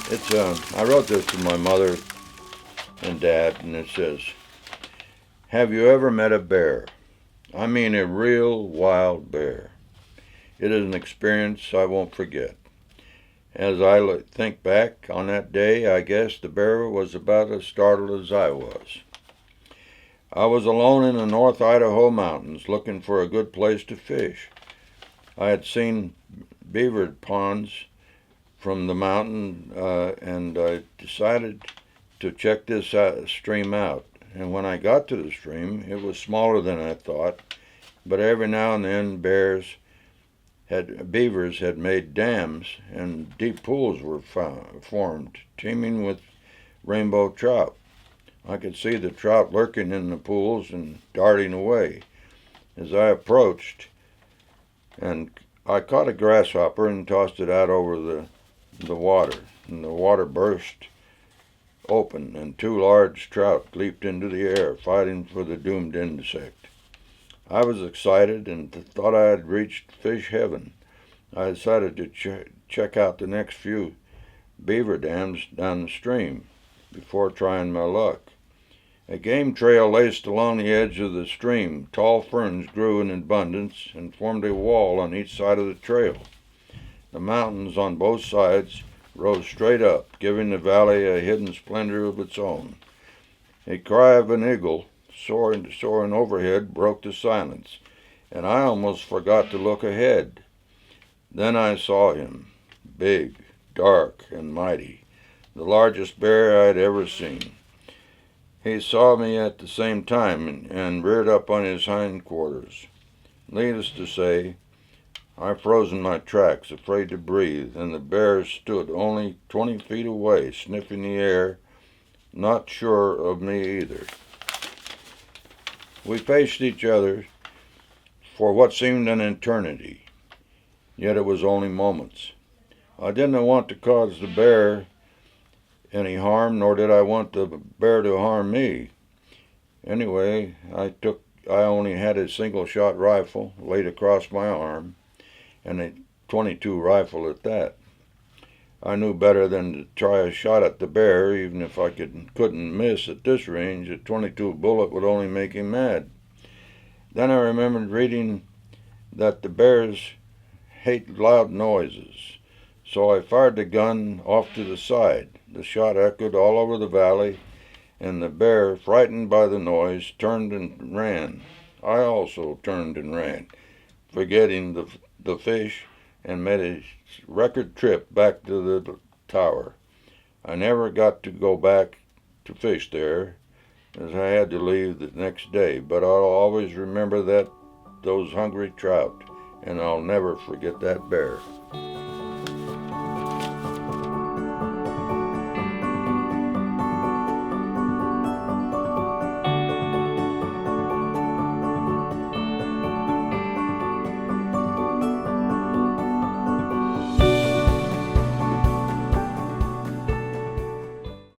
I wrote this to my mother and dad, and it says, "Have you ever met a bear? I mean a real wild bear. It is an experience I won't forget. As I think back on that day, I guess the bear was about as startled as I was. I was alone in the North Idaho mountains looking for a good place to fish. I had seen beaver ponds from the mountain, and I decided to check this stream out. And when I got to the stream, it was smaller than I thought, but every now and then beavers had made dams, and deep pools were formed, teeming with rainbow trout. I could see the trout lurking in the pools and darting away. As I approached, and I caught a grasshopper and tossed it out over the water, and the water burst open, and two large trout leaped into the air, fighting for the doomed insect. I was excited and thought I had reached fish heaven. I decided to check out the next few beaver dams down the stream before trying my luck. A game trail laced along the edge of the stream. Tall ferns grew in abundance and formed a wall on each side of the trail. The mountains on both sides rose straight up, giving the valley a hidden splendor of its own. A cry of an eagle, soaring overhead, broke the silence, and I almost forgot to look ahead. Then I saw him, big, dark, and mighty, the largest bear I had ever seen. He saw me at the same time and reared up on his hindquarters. Needless to say, I froze in my tracks, afraid to breathe, and the bear stood only 20 feet away, sniffing the air, not sure of me either. We faced each other for what seemed an eternity, yet it was only moments. I didn't want to cause the bear any harm, nor did I want the bear to harm me. Anyway, I only had a single-shot rifle laid across my arm, and a .22 rifle at that. I knew better than to try a shot at the bear, even if I couldn't miss at this range. A .22 bullet would only make him mad. Then I remembered reading that the bears hate loud noises, so I fired the gun off to the side. The shot echoed all over the valley, and the bear, frightened by the noise, turned and ran. I also turned and ran, forgetting the fish, and made a record trip back to the tower. I never got to go back to fish there, as I had to leave the next day, but I'll always remember those hungry trout, and I'll never forget that bear.